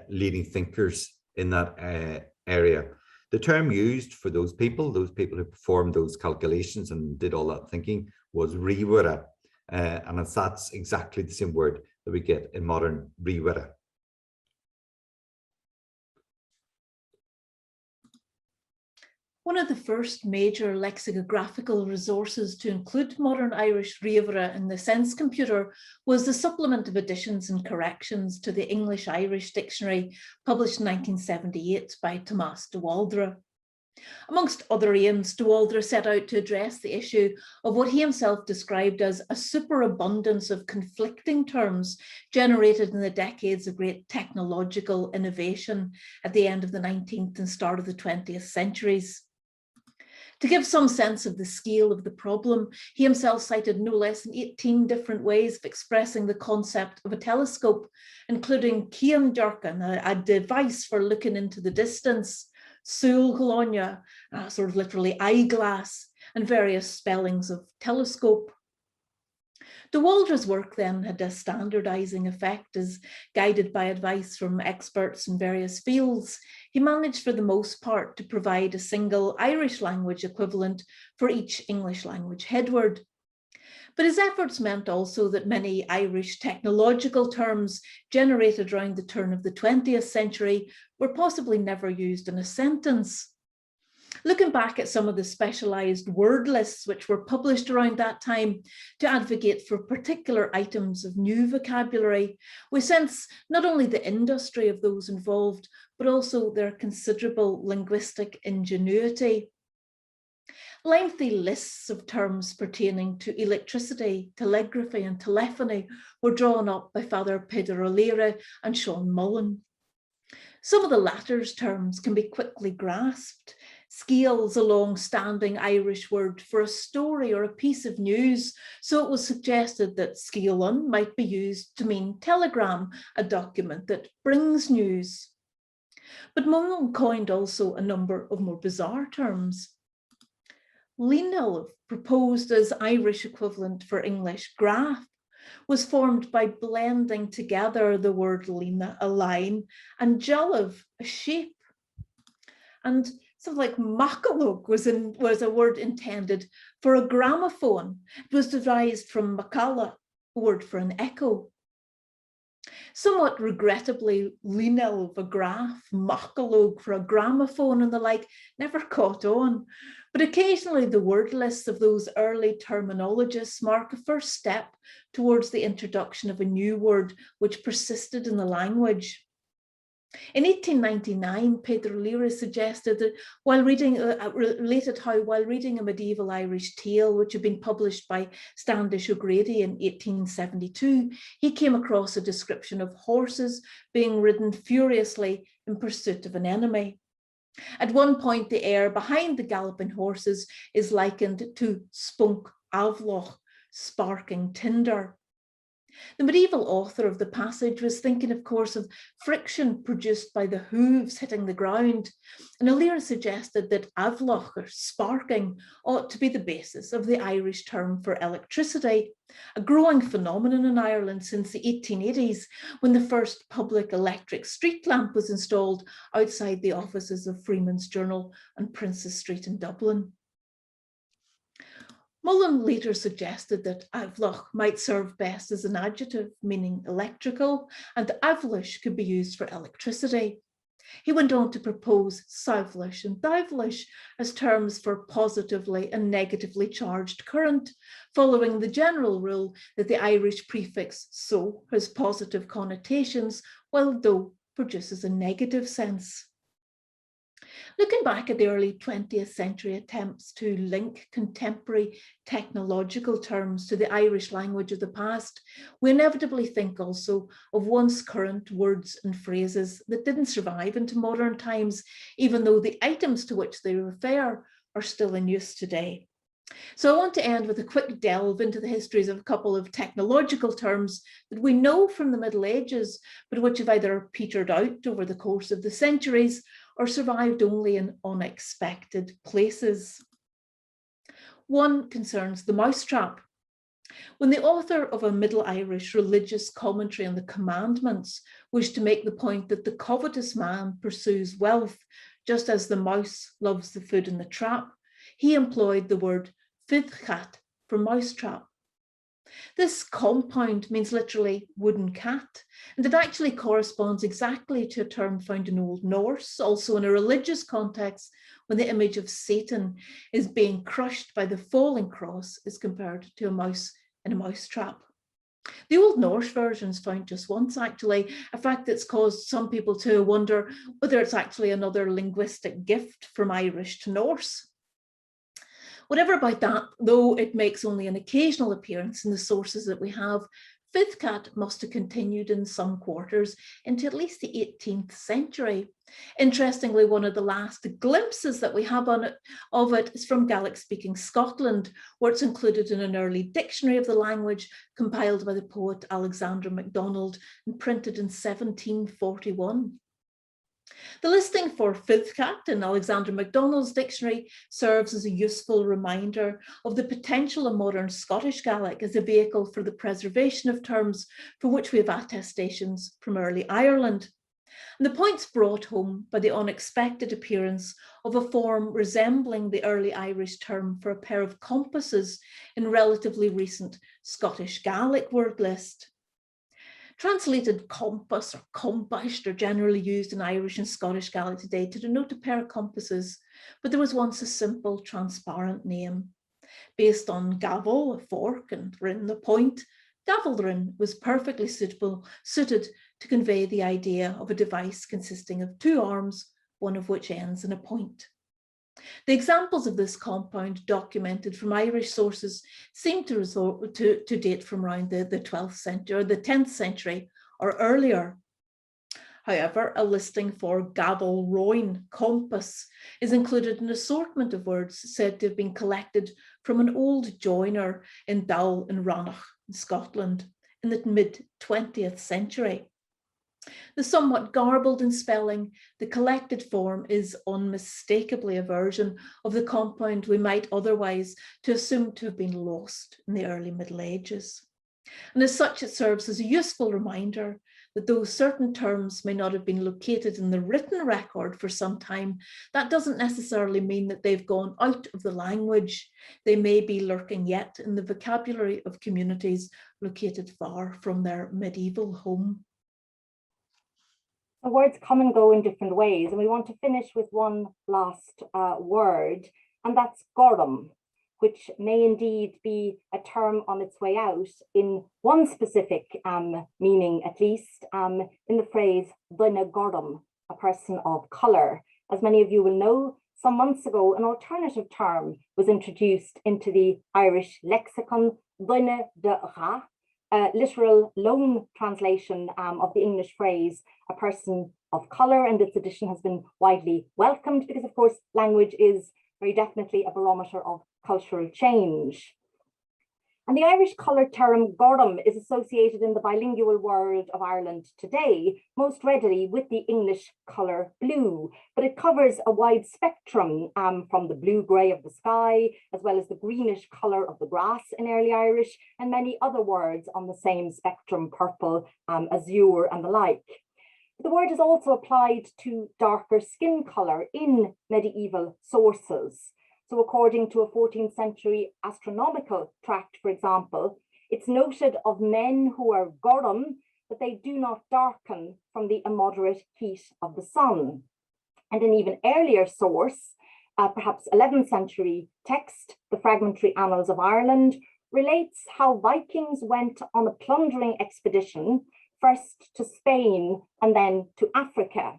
leading thinkers in that area. The term used for those people who performed those calculations and did all that thinking, was rivera. And that's exactly the same word that we get in modern rivera. One of the first major lexicographical resources to include modern Irish rivera in the sense computer was the supplement of additions and corrections to the English-Irish dictionary published in 1978 by Tomás de Waldre. Amongst other aims, de Waldre set out to address the issue of what he himself described as a superabundance of conflicting terms generated in the decades of great technological innovation at the end of the 19th and start of the 20th centuries. To give some sense of the scale of the problem, he himself cited no less than 18 different ways of expressing the concept of a telescope, including Cian Durcan, a device for looking into the distance, Súl Glóine, sort of literally eyeglass, and various spellings of telescope. De Waldre's work then had a standardizing effect as, guided by advice from experts in various fields, he managed for the most part to provide a single Irish language equivalent for each English language headword. But his efforts meant also that many Irish technological terms generated around the turn of the 20th century were possibly never used in a sentence. Looking back at some of the specialised word lists which were published around that time to advocate for particular items of new vocabulary, we sense not only the industry of those involved, but also their considerable linguistic ingenuity. Lengthy lists of terms pertaining to electricity, telegraphy and telephony were drawn up by Father Peter O'Leary and Sean Mullen. Some of the latter's terms can be quickly grasped. Scale's a long-standing Irish word for a story or a piece of news, so it was suggested that scéalán might be used to mean telegram, a document that brings news. But Mullen coined also a number of more bizarre terms. Líneill, proposed as Irish equivalent for English graph, was formed by blending together the word líne, a line, and jollibh, a shape. And something like macalog was a word intended for a gramophone. It was devised from macala, a word for an echo. Somewhat regrettably, Líneill, a graph, macalog for a gramophone and the like never caught on. But occasionally the word lists of those early terminologists mark a first step towards the introduction of a new word which persisted in the language. In 1899, Peter O'Leary suggested that while reading a medieval Irish tale, which had been published by Standish O'Grady in 1872, he came across a description of horses being ridden furiously in pursuit of an enemy. At one point, the air behind the galloping horses is likened to spunk avloch, sparking tinder. The medieval author of the passage was thinking, of course, of friction produced by the hooves hitting the ground, and O'Leary suggested that avloch, or sparking, ought to be the basis of the Irish term for electricity, a growing phenomenon in Ireland since the 1880s, when the first public electric street lamp was installed outside the offices of Freeman's Journal on Princes Street in Dublin. Mullen later suggested that avloch might serve best as an adjective meaning electrical, and avlish could be used for electricity. He went on to propose saibhlish and daibhlish as terms for positively and negatively charged current, following the general rule that the Irish prefix so has positive connotations, while do produces a negative sense. Looking back at the early 20th century attempts to link contemporary technological terms to the Irish language of the past, we inevitably think also of once current words and phrases that didn't survive into modern times, even though the items to which they refer are still in use today. So I want to end with a quick delve into the histories of a couple of technological terms that we know from the Middle Ages, but which have either petered out over the course of the centuries or survived only in unexpected places. One concerns the mousetrap. When the author of a Middle Irish religious commentary on the commandments wished to make the point that the covetous man pursues wealth, just as the mouse loves the food in the trap, he employed the word fidchat for mousetrap. This compound means literally wooden cat, and it actually corresponds exactly to a term found in Old Norse, also in a religious context, when the image of Satan is being crushed by the falling cross is compared to a mouse in a mousetrap. The Old Norse version is found just once, actually, a fact that's caused some people to wonder whether it's actually another linguistic gift from Irish to Norse. Whatever about that, though it makes only an occasional appearance in the sources that we have, fidchat must have continued in some quarters into at least the 18th century. Interestingly, one of the last glimpses that we have of it is from Gaelic-speaking Scotland, where it's included in an early dictionary of the language compiled by the poet Alexander MacDonald and printed in 1741. The listing for fidchat in Alexander MacDonald's dictionary serves as a useful reminder of the potential of modern Scottish Gaelic as a vehicle for the preservation of terms for which we have attestations from early Ireland. And the point's brought home by the unexpected appearance of a form resembling the early Irish term for a pair of compasses in relatively recent Scottish Gaelic word list. Translated compass or compasht are generally used in Irish and Scottish Gaelic today to denote a pair of compasses, but there was once a simple, transparent name. Based on gavel, a fork, and rin, the point, gavelrin was perfectly suited to convey the idea of a device consisting of two arms, one of which ends in a point. The examples of this compound documented from Irish sources seem to date from around the 12th century or the 10th century or earlier. However, a listing for gavel roin, compass, is included in an assortment of words said to have been collected from an old joiner in Dowl in Rannoch in Scotland in the mid-20th century. The somewhat garbled in spelling, the collected form is unmistakably a version of the compound we might otherwise to assume to have been lost in the early Middle Ages. And as such, it serves as a useful reminder that though certain terms may not have been located in the written record for some time, that doesn't necessarily mean that they've gone out of the language. They may be lurking yet in the vocabulary of communities located far from their medieval home. The words come and go in different ways, and we want to finish with one last word, and that's gorum, which may indeed be a term on its way out in one specific meaning, at least, in the phrase blin gorum, a person of colour. As many of you will know, some months ago, an alternative term was introduced into the Irish lexicon, blin literal loan translation of the English phrase, a person of colour, and its addition has been widely welcomed because, of course, language is very definitely a barometer of cultural change. And the Irish colour term gorum is associated in the bilingual world of Ireland today most readily with the English colour blue, but it covers a wide spectrum from the blue-grey of the sky, as well as the greenish colour of the grass in early Irish, and many other words on the same spectrum, purple, azure, and the like. The word is also applied to darker skin colour in medieval sources. So according to a 14th century astronomical tract, for example, it's noted of men who are gorum that they do not darken from the immoderate heat of the sun. And an even earlier source, perhaps 11th century text, the Fragmentary Annals of Ireland, relates how Vikings went on a plundering expedition, first to Spain and then to Africa.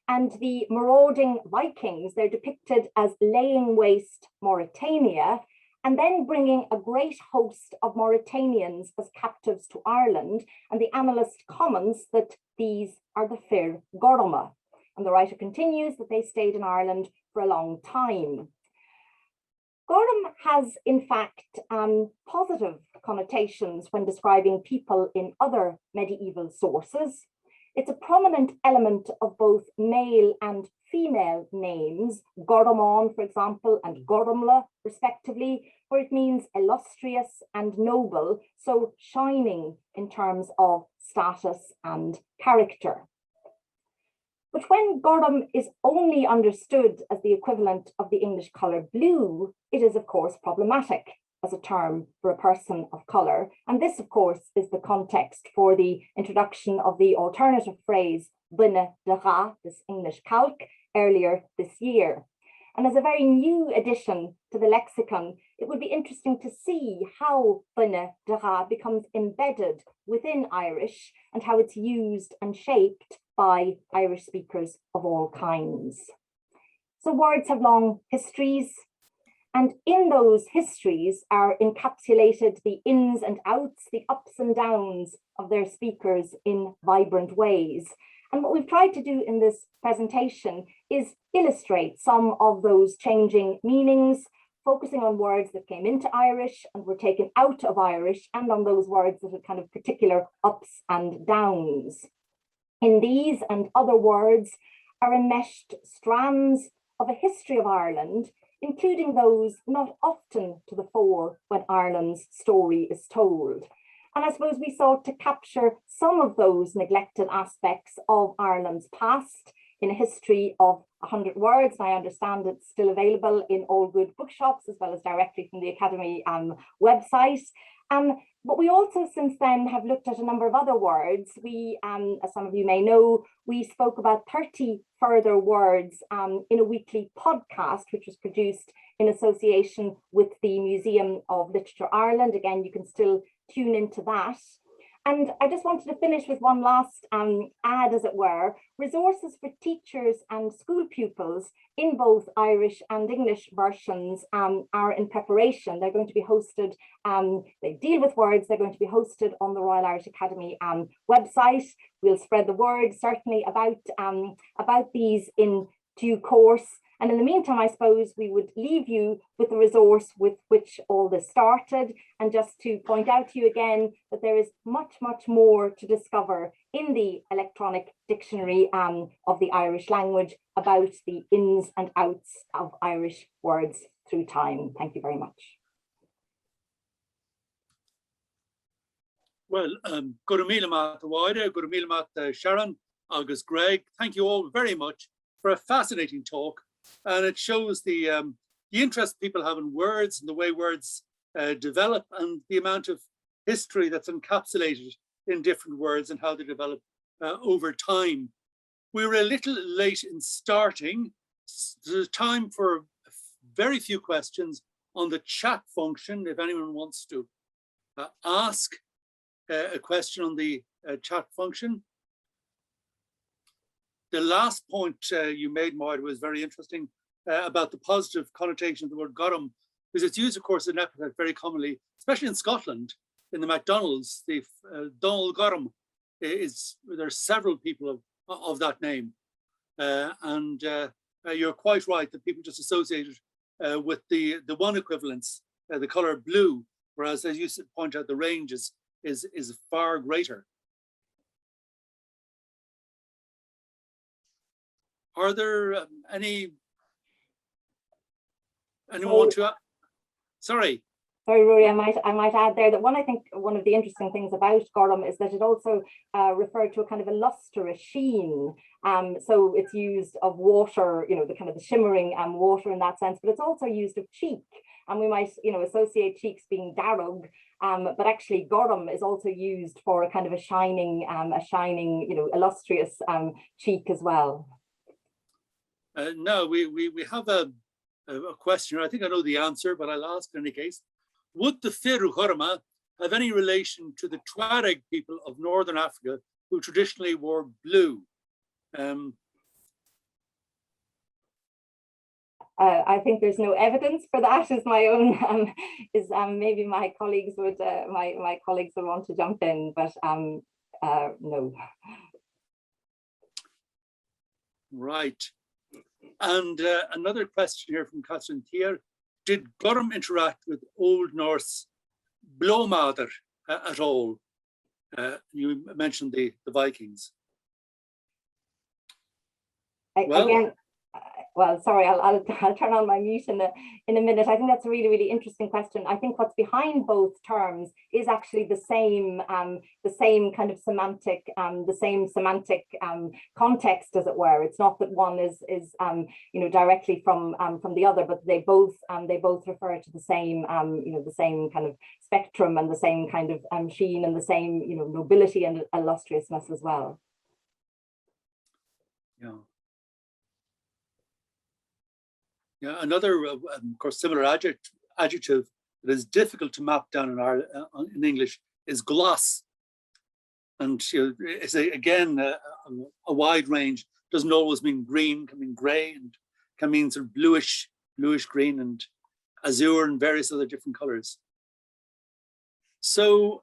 And the marauding Vikings, they're depicted as laying waste Mauritania and then bringing a great host of Mauritanians as captives to Ireland. And the annalist comments that these are the Fir Goroma. And the writer continues that they stayed in Ireland for a long time. Gorum has, in fact, positive connotations when describing people in other medieval sources. It's a prominent element of both male and female names, Gorumon, for example, and Gorumla, respectively, where it means illustrious and noble, so shining in terms of status and character. But when gorum is only understood as the equivalent of the English colour blue, it is, of course, problematic as a term for a person of colour. And this, of course, is the context for the introduction of the alternative phrase, blin this English calc, earlier this year. And as a very new addition to the lexicon, it would be interesting to see how blin becomes embedded within Irish and how it's used and shaped by Irish speakers of all kinds. So words have long histories, and in those histories are encapsulated the ins and outs, the ups and downs of their speakers in vibrant ways. And what we've tried to do in this presentation is illustrate some of those changing meanings, focusing on words that came into Irish and were taken out of Irish, and on those words that had kind of particular ups and downs. In these and other words are enmeshed strands of a history of Ireland, including those not often to the fore when Ireland's story is told. And I suppose we sought to capture some of those neglected aspects of Ireland's past in a history of 100 words. And I understand it's still available in all good bookshops, as well as directly from the Academy website. But we also since then have looked at a number of other words. We, as some of you may know, we spoke about 30 further words in a weekly podcast, which was produced in association with the Museum of Literature Ireland. Again, you can still tune into that. And I just wanted to finish with one last ad, as it were. Resources for teachers and school pupils in both Irish and English versions are in preparation. They're going to be hosted, they deal with words, they're going to be hosted on the Royal Irish Academy website. We'll spread the word certainly about these in due course. And in the meantime, I suppose we would leave you with the resource with which all this started. And just to point out to you again that there is much, much more to discover in the electronic dictionary of the Irish language about the ins and outs of Irish words through time. Thank you very much. Well, gorum míle maith Wáide, gorum míle maith Sharon, agus Greg. Thank you all very much for a fascinating talk. And it shows the interest people have in words and the way words develop and the amount of history that's encapsulated in different words and how they develop over time. We were a little late in starting. There's time for very few questions on the chat function. If anyone wants to ask a question on the chat function. The last point you made, Maud, was very interesting about the positive connotation of the word gorum, because it's used, of course, in epithet very commonly, especially in Scotland, in the McDonald's. The Donald Gorum is, there's several people of that name. And you're quite right that people just associate it with the one equivalence, the color blue, whereas, as you point out, the range is far greater. Are there anyone want to? Sorry. Sorry, Rory, I might add there that I think one of the interesting things about gorum is that it also referred to a kind of a luster, a sheen. So it's used of water, you know, the kind of the shimmering water in that sense, but it's also used of cheek. And we might, you know, associate cheeks being darug, but actually gorum is also used for a kind of a shining, you know, illustrious cheek as well. No, we have a question. I think I know the answer, but I'll ask in any case. Would the Firu Hurma have any relation to the Tuareg people of Northern Africa who traditionally wore blue? I think there's no evidence for that. Is my own maybe my colleagues would my colleagues would want to jump in, but no. Right. And another question here from Catherine Thier. Did gorum interact with Old Norse blómaður at all? You mentioned the Vikings. Again, well, sorry, I'll turn on my mute in a minute. I think that's a really, really interesting question. I think what's behind both terms is actually the same kind of semantic, context, as it were. It's not that one is you know, directly from the other, but they both refer to the same you know, the same kind of spectrum and the same kind of sheen and the same, you know, nobility and illustriousness as well. Yeah. Yeah, another, of course, similar adjective that is difficult to map down in English is gloss. And you know, it's again a wide range. Doesn't always mean green, can mean grey, and can mean sort of bluish green and azure and various other different colors. So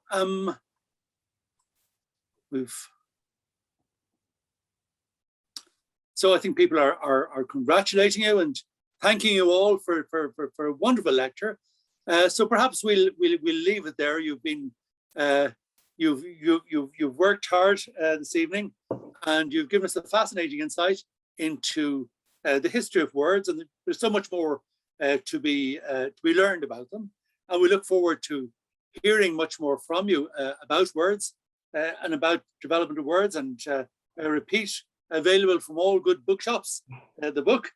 so I think people are congratulating you and thanking you all for a wonderful lecture. So perhaps we'll leave it there. You've been you've worked hard this evening, and you've given us a fascinating insight into the history of words, and there's so much more to be learned about them. And we look forward to hearing much more from you about words and about development of words. And repeat, available from all good bookshops, the book.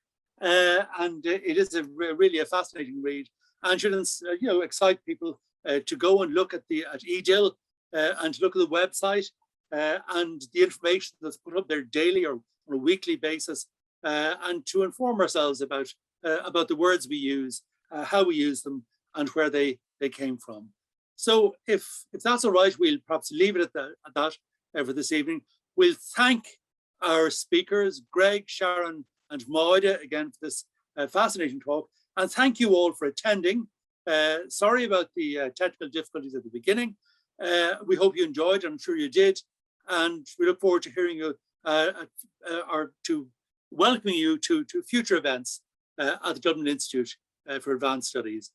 And it is really a fascinating read, and should, you know, excite people to go and look at EGIL and to look at the website and the information that's put up there daily or on a weekly basis, and to inform ourselves about the words we use, how we use them, and where they came from. So if that's all right, we'll perhaps leave it at that for this evening. We'll thank our speakers, Greg, Sharon, and Maida, again for this fascinating talk, and thank you all for attending. Sorry about the technical difficulties at the beginning. We hope you enjoyed, I'm sure you did, and we look forward to hearing you or to welcoming you to future events at the Dublin Institute for Advanced Studies.